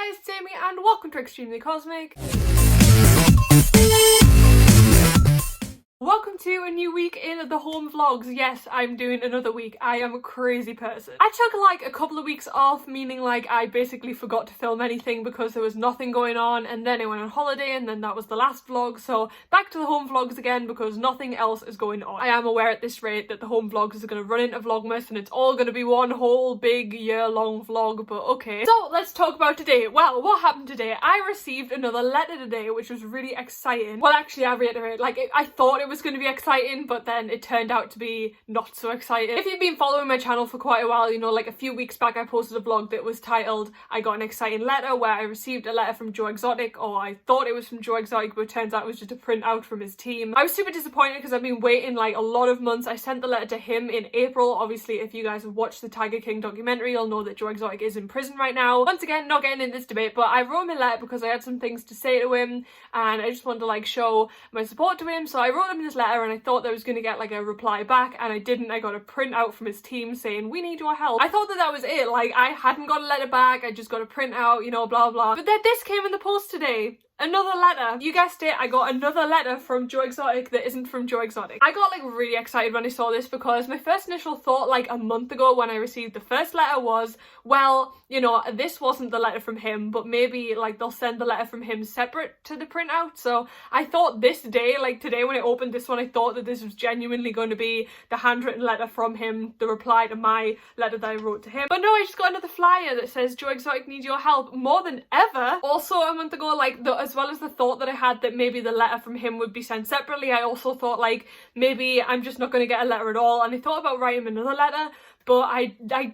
guys, it's Amy and welcome to Extremely Cosmic. Welcome to a new week in the home vlogs. Yes, I'm doing another week. I am a crazy person. I took like a couple of weeks off, meaning like I basically forgot to film anything because there was nothing going on, and then I went on holiday and then that was the last vlog, so back to the home vlogs again because nothing else is going on. I am aware at this rate that the home vlogs are going to run into Vlogmas and it's all going to be one whole big year-long vlog, but okay. So let's talk about today. Well, what happened today? I received another letter today, which was really exciting. Well, actually, I reiterate, like I thought it was going to be exciting, but then it turned out to be not so exciting. If you've been following my channel for quite a while, you know, like a few weeks back I posted a vlog that was titled I Got an Exciting Letter, where I received a letter from Joe Exotic, or I thought it was from Joe Exotic, but it turns out it was just a printout from his team. I was super disappointed because I've been waiting like a lot of months. I sent the letter to him in April. Obviously, if you guys have watched the Tiger King documentary, you'll know that Joe Exotic is in prison right now. Once again, not getting in this debate, but I wrote him a letter because I had some things to say to him and I just wanted to like show my support to him. So I wrote him this letter and I thought that I was going to get like a reply back, and I didn't. I got a printout from his team saying, "We need your help." I thought that that was it. Like, I hadn't got a letter back, I just got a printout, you know, blah blah. But then this came in the post today. Another letter. You guessed it, I got another letter from Joe Exotic that isn't from Joe Exotic. I got like really excited when I saw this because my first initial thought like a month ago when I received the first letter was, well, you know, this wasn't the letter from him, but maybe like they'll send the letter from him separate to the printout. So I thought this day, like today when I opened this one, I thought that this was genuinely going to be the handwritten letter from him, the reply to my letter that I wrote to him. But no, I just got another flyer that says Joe Exotic needs your help more than ever. Also a month ago, like as well as the thought that I had that maybe the letter from him would be sent separately, I also thought like maybe I'm just not going to get a letter at all, and I thought about writing another letter, but I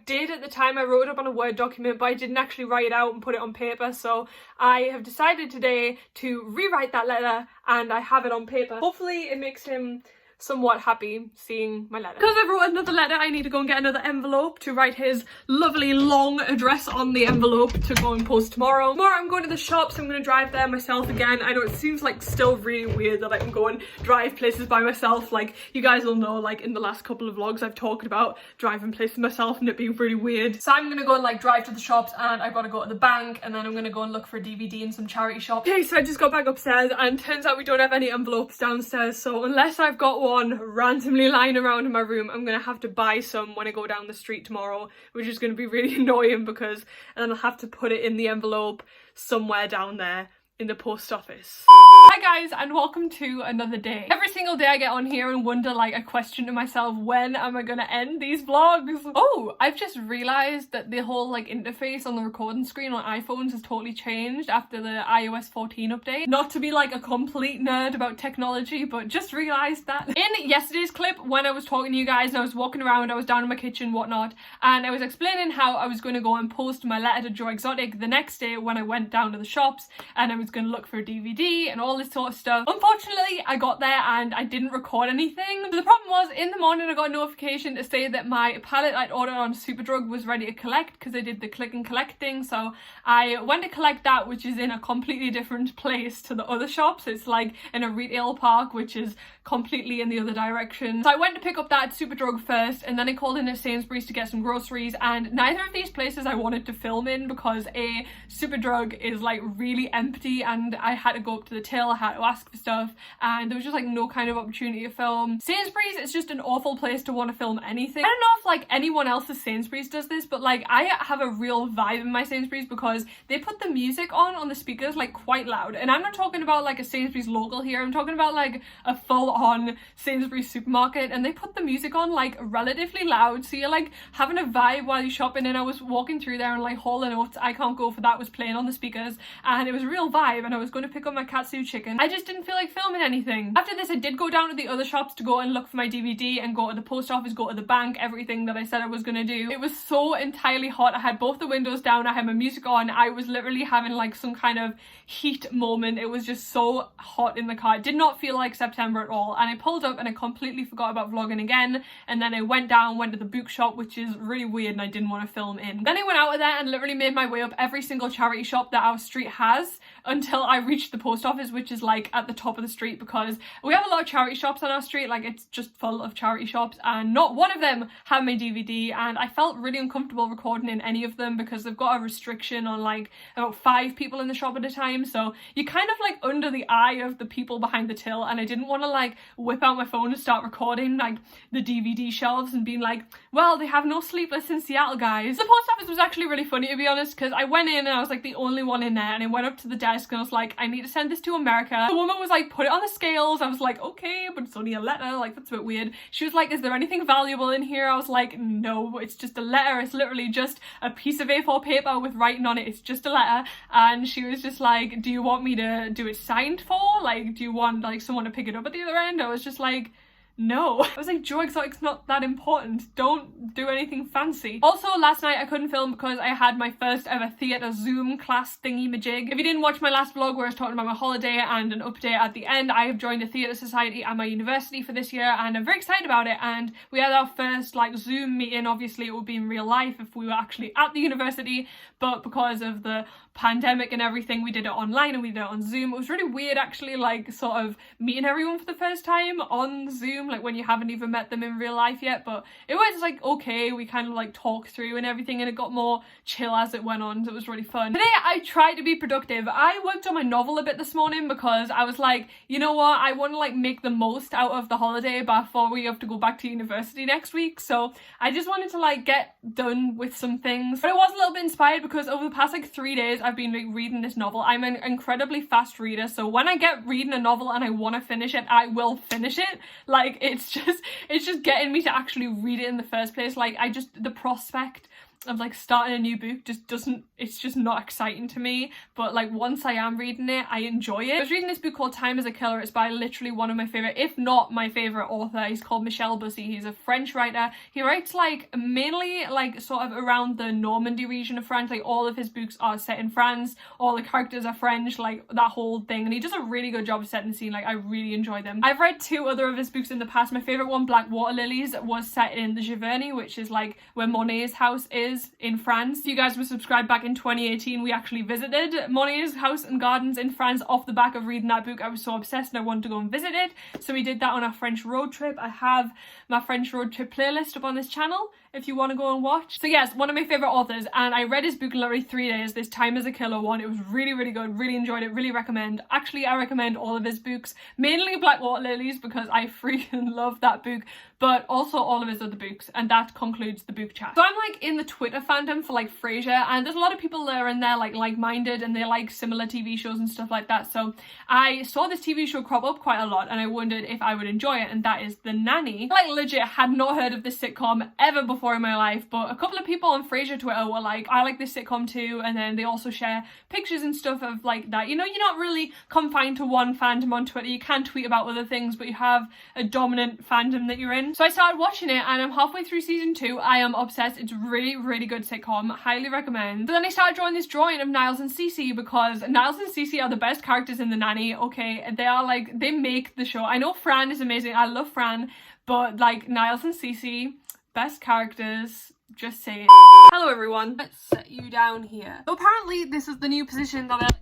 did at the time. I wrote it up on a Word document, but I didn't actually write it out and put it on paper, so I have decided today to rewrite that letter and I have it on paper. Hopefully it makes him somewhat happy seeing my letter. Because I wrote another letter, I need to go and get another envelope to write his lovely long address on the envelope to go and post tomorrow. Tomorrow I'm going to the shops. I'm going to drive there myself again. I know it seems like still really weird that I can go and drive places by myself. Like, you guys will know, like in the last couple of vlogs I've talked about driving places myself and it being really weird. So I'm going to go and like drive to the shops, and I've got to go to the bank, and then I'm going to go and look for a DVD in some charity shop. Okay, so I just got back upstairs and turns out we don't have any envelopes downstairs, so unless I've got one randomly lying around in my room, I'm gonna have to buy some when I go down the street tomorrow, which is gonna be really annoying because and then I'll have to put it in the envelope somewhere down there in the post office. Hi guys, and welcome to another day. Every single day I get on here and wonder, like, I question to myself, when am I gonna end these vlogs? Oh, I've just realized that the whole like interface on the recording screen on iPhones has totally changed after the iOS 14 update. Not to be like a complete nerd about technology, but just realized that. In yesterday's clip, when I was talking to you guys and I was walking around, I was down in my kitchen, whatnot, and I was explaining how I was going to go and post my letter to Joe Exotic the next day when I went down to the shops, and I was going to look for a DVD and all this sort of stuff. Unfortunately, I got there and I didn't record anything. So the problem was, in the morning I got a notification to say that my pallet I'd ordered on Superdrug was ready to collect because I did the click and collect thing. So I went to collect that, which is in a completely different place to the other shops. It's like in a retail park, which is completely in the other direction. So I went to pick up that at Superdrug first, and then I called in at Sainsbury's to get some groceries, and neither of these places I wanted to film in because A, Superdrug is like really empty and I had to go up to the till, I had to ask for stuff, and there was just like no kind of opportunity to film. Sainsbury's is just an awful place to want to film anything. I don't know if like anyone else's Sainsbury's does this, but like I have a real vibe in my Sainsbury's because they put the music on the speakers like quite loud, and I'm not talking about like a Sainsbury's local here, I'm talking about like a full-on Sainsbury's supermarket, and they put the music on like relatively loud, so you're like having a vibe while you're shopping. And I was walking through there and like Hall & Oates, I Can't Go For That was playing on the speakers, and it was a real vibe, and I was going to pick up my katsu chicken. I just didn't feel like filming anything. After this I did go down to the other shops to go and look for my DVD and go to the post office, go to the bank, everything that I said I was going to do. It was so entirely hot. I had both the windows down, I had my music on, I was literally having like some kind of heat moment. It was just so hot in the car. It did not feel like September at all, and I pulled up and I completely forgot about vlogging again, and then I went to the bookshop, which is really weird and I didn't want to film in. Then I went out of there and literally made my way up every single charity shop that our street has until I reached the post office, which which is like at the top of the street, because we have a lot of charity shops on our street, like it's just full of charity shops, and not one of them had my DVD, and I felt really uncomfortable recording in any of them because they've got a restriction on like about 5 people in the shop at a time, so you're kind of like under the eye of the people behind the till, and I didn't want to like whip out my phone and start recording like the DVD shelves and being like, well, they have no Sleepless in Seattle, guys. The post office was actually really funny, to be honest, because I went in and I was like the only one in there, and I went up to the desk and I was like, I need to send this to America. The woman was like, put it on the scales. I was like, okay, but it's only a letter, like that's a bit weird. She was like, is there anything valuable in here? I was like, no, it's just a letter. It's literally just a piece of A4 paper with writing on it. It's just a letter. And she was just like, do you want me to do it signed for? Like, do you want like someone to pick it up at the other end? I was just like, no. I was like, Joe Exotic's not that important. Don't do anything fancy. Also, last night I couldn't film because I had my first ever theatre Zoom class thingy-majig. If you didn't watch my last vlog where I was talking about my holiday and an update at the end, I have joined a theatre society at my university for this year, and I'm very excited about it. And we had our first like Zoom meeting. Obviously it would be in real life if we were actually at the university, but because of the pandemic and everything, we did it online and we did it on Zoom. It was really weird actually, like sort of meeting everyone for the first time on Zoom, like when you haven't even met them in real life yet, but it was like okay, we kind of like talked through and everything, and it got more chill as it went on, so it was really fun. Today I tried to be productive. I worked on my novel a bit this morning because I was like, you know what, I want to like make the most out of the holiday before we have to go back to university next week, so I just wanted to like get done with some things. But I was a little bit inspired because over the past like 3 days I've been like reading this novel. I'm an incredibly fast reader, so when I get reading a novel and I want to finish it, I will finish it. Like it's just getting me to actually read it in the first place. Like the prospect of like starting a new book just doesn't, it's just not exciting to me, but like once I am reading it, I enjoy it. I was reading this book called Time is a Killer. It's by literally one of my favorite, if not my favorite author. He's called Michel Bussy. He's a French writer. He writes like mainly like sort of around the Normandy region of France. Like all of his books are set in France, all the characters are French, like that whole thing, and he does a really good job of setting the scene. Like I really enjoy them. I've read 2 other of his books in the past. My favorite one, Black Water Lilies, was set in the Giverny, which is like where Monet's house is in France. If you guys were subscribed back in 2018, we actually visited Monet's house and gardens in France off the back of reading that book. I was so obsessed and I wanted to go and visit it, so we did that on our French road trip. I have my French road trip playlist up on this channel if you want to go and watch. So yes, one of my favorite authors, and I read his book in literally 3 days, this Time is a Killer one. It was really, really good, really enjoyed it, really recommend. Actually, I recommend all of his books, mainly Black Water Lilies because I freaking love that book, but also all of his other books, and that concludes the book chat. So I'm like in the Twitter fandom for like Frasier, and there's a lot of people that are in there like-minded, and they like similar TV shows and stuff like that. So I saw this TV show crop up quite a lot, and I wondered if I would enjoy it, and that is The Nanny. Like legit had not heard of this sitcom ever before in my life, but a couple of people on Frasier Twitter were like, I like this sitcom too, and then they also share pictures and stuff of like that. You know, you're not really confined to one fandom on Twitter. You can tweet about other things, but you have a dominant fandom that you're in. So I started watching it, and I'm halfway through season 2. I am obsessed. It's really, really good sitcom. Highly recommend. But then I started drawing this drawing of Niles and Cece because Niles and Cece are the best characters in The Nanny. Okay, they are like, they make the show. I know Fran is amazing. I love Fran, but like Niles and Cece, best characters, just say it. Hello everyone, let's set you down here. So apparently this is the new position that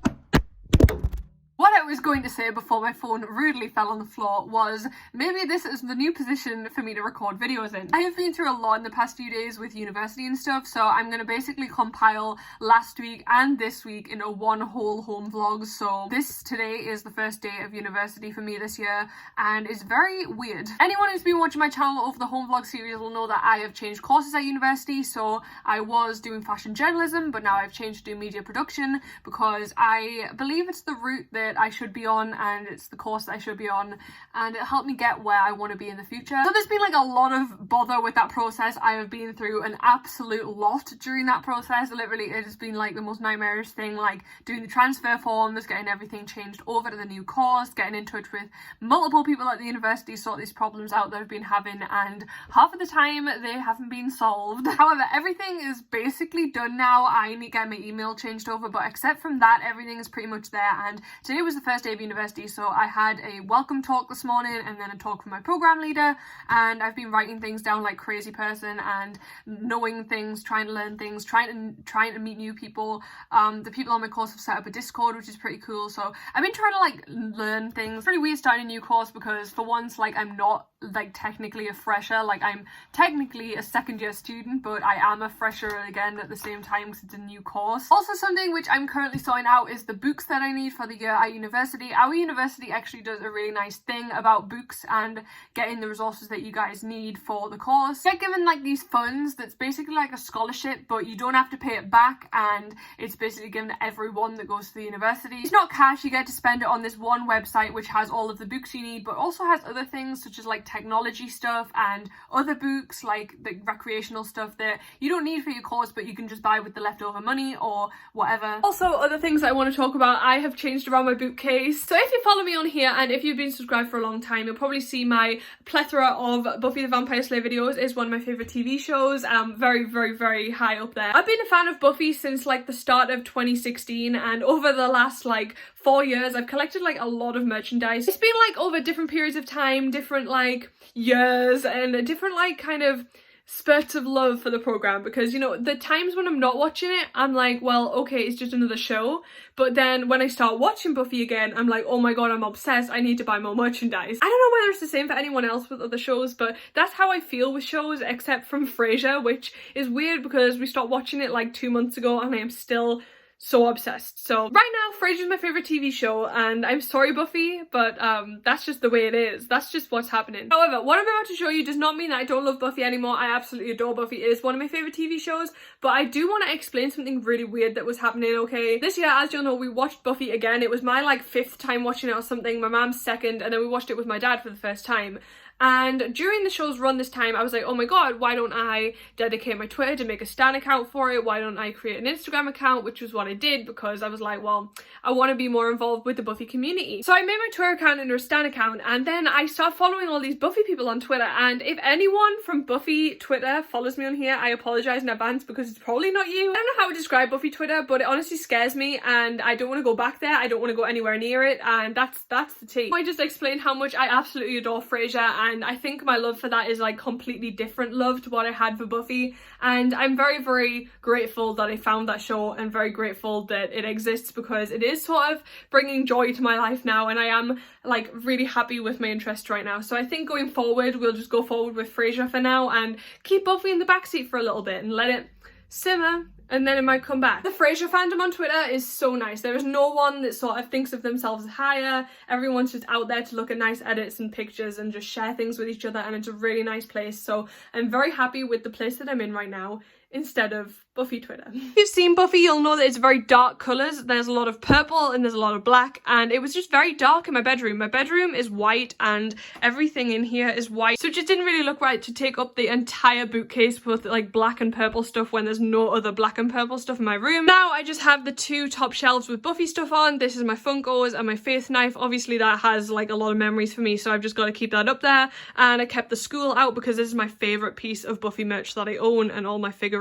what I was going to say before my phone rudely fell on the floor was maybe this is the new position for me to record videos in. I have been through a lot in the past few days with university and stuff, so I'm going to basically compile last week and this week into one whole home vlog. So today is the first day of university for me this year, and it's very weird. Anyone who's been watching my channel over the home vlog series will know that I have changed courses at university. So I was doing fashion journalism, but now I've changed to do media production because I believe it's the route that I should be on, and it's the course that I should be on, and it helped me get where I want to be in the future. So there's been like a lot of bother with that process. I have been through an absolute lot during that process. Literally, it has been like the most nightmarish thing, like doing the transfer forms, getting everything changed over to the new course, getting in touch with multiple people at the university to sort these problems out that I've been having, and half of the time they haven't been solved. However, everything is basically done now. I need to get my email changed over, but except from that, everything is pretty much there, and today was the first day of university, so I had a welcome talk this morning and then a talk from my program leader, and I've been writing things down like crazy person and knowing things, trying to learn things, trying to meet new people. The people on my course have set up a Discord, which is pretty cool, so I've been trying to like learn things. It's pretty weird starting a new course because for once, like, I'm not like technically a fresher, like I'm technically a second year student, but I am a fresher again at the same time because it's a new course. Also, something which I'm currently sorting out is the books that I need for the year at university. Our university actually does a really nice thing about books and getting the resources that you guys need for the course. You get given like these funds that's basically like a scholarship, but you don't have to pay it back, and it's basically given to everyone that goes to the university. It's not cash, you get to spend it on this one website which has all of the books you need, but also has other things such as like technology stuff and other books like the recreational stuff that you don't need for your course but you can just buy with the leftover money or whatever. Also, other things I want to talk about, I have changed around my bookcase. So if you follow me on here and if you've been subscribed for a long time, you'll probably see my plethora of Buffy the Vampire Slayer videos. Is one of my favourite TV shows, very high up there. I've been a fan of Buffy since like the start of 2016, and over the last like 4 years I've collected like a lot of merchandise. It's been like over different periods of time, different like years, and different like kind of spurts of love for the program, because, you know, the times when I'm not watching it, I'm like, well, okay, it's just another show. But then when I start watching Buffy again, I'm like, oh my god, I'm obsessed, I need to buy more merchandise. I don't know whether it's the same for anyone else with other shows, but that's how I feel with shows, except from Frasier, which is weird because we stopped watching it like 2 months ago and I am still so obsessed. So right now, Frasier's my favourite TV show, and I'm sorry Buffy, but that's just the way it is. That's just what's happening. However, what I'm about to show you does not mean that I don't love Buffy anymore. I absolutely adore Buffy. It is one of my favourite TV shows, but I do want to explain something really weird that was happening, okay? This year, as you'll know, we watched Buffy again. It was my like 5th time watching it or something, my mom's 2nd, and then we watched it with my dad for the first time. And during the show's run this time, I was like, oh my god, why don't I dedicate my Twitter to make a Stan account for it? Why don't I create an Instagram account? Which was what I did, because I was like, well, I want to be more involved with the Buffy community. So I made my Twitter account into a Stan account, and then I started following all these Buffy people on Twitter. And if anyone from Buffy Twitter follows me on here, I apologise in advance because it's probably not you. I don't know how to describe Buffy Twitter, but it honestly scares me, and I don't want to go back there. I don't want to go anywhere near it, and that's the tea. I just explained how much I absolutely adore Frasier, and I think my love for that is like completely different love to what I had for Buffy, and I'm very grateful that I found that show and very grateful that it exists, because it is sort of bringing joy to my life now, and I am like really happy with my interest right now. So I think going forward we'll just go forward with Frasier for now and keep Buffy in the backseat for a little bit and let it simmer, and then it might come back. The Frasier fandom on Twitter is so nice. There is no one that sort of thinks of themselves as higher. Everyone's just out there to look at nice edits and pictures and just share things with each other, and it's a really nice place. So I'm very happy with the place that I'm in right now, instead of Buffy Twitter. If you've seen Buffy, you'll know that it's very dark colours. There's a lot of purple and there's a lot of black, and it was just very dark in my bedroom. My bedroom is white and everything in here is white, so it just didn't really look right to take up the entire bookcase with like black and purple stuff when there's no other black and purple stuff in my room. Now I just have the 2 top shelves with Buffy stuff on. This is my Funkos and my Faith knife. Obviously that has like a lot of memories for me, so I've just got to keep that up there. And I kept the school out because this is my favourite piece of Buffy merch that I own, and all my figurines.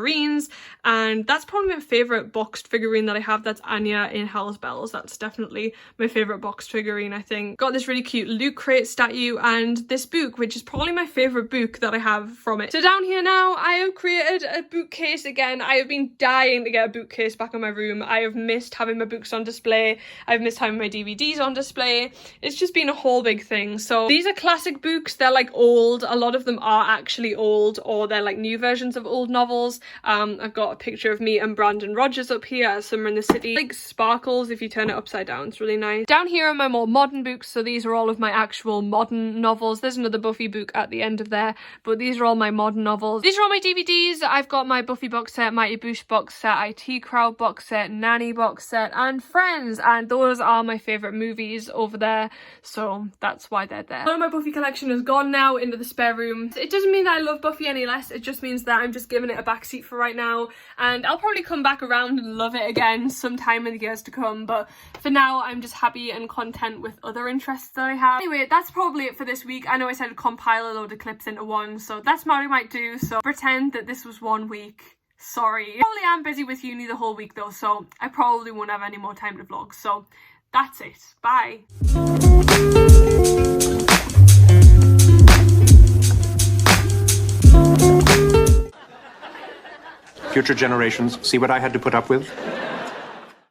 And that's probably my favourite boxed figurine that I have. That's Anya in Hell's Bells. That's definitely my favourite boxed figurine, I think. Got this really cute Luke crate statue and this book, which is probably my favourite book that I have from it. So down here now, I have created a bookcase again. I have been dying to get a bookcase back in my room. I have missed having my books on display. I've missed having my DVDs on display. It's just been a whole big thing. So these are classic books. They're like old. A lot of them are actually old, or they're like new versions of old novels. I've got a picture of me and Brandon Rogers up here at Summer in the City. Like sparkles if you turn it upside down. It's really nice. Down here are my more modern books. So these are all of my actual modern novels. There's another Buffy book at the end of there, but these are all my modern novels. These are all my DVDs. I've got my Buffy box set, Mighty Boosh box set, IT Crowd box set, Nanny box set, and Friends, and those are my favourite movies over there, so that's why they're there. All of my Buffy collection is gone now into the spare room. It doesn't mean that I love Buffy any less, it just means that I'm just giving it a backseat for right now, and I'll probably come back around and love it again sometime in the years to come, but for now I'm just happy and content with other interests that I have. Anyway, that's probably it for this week. I know I said compile a load of clips into one, so that's what I might do, so pretend that this was 1 week. Sorry. I probably am busy with uni the whole week though, so I probably won't have any more time to vlog, so That's it. Bye. Future generations see what I had to put up with?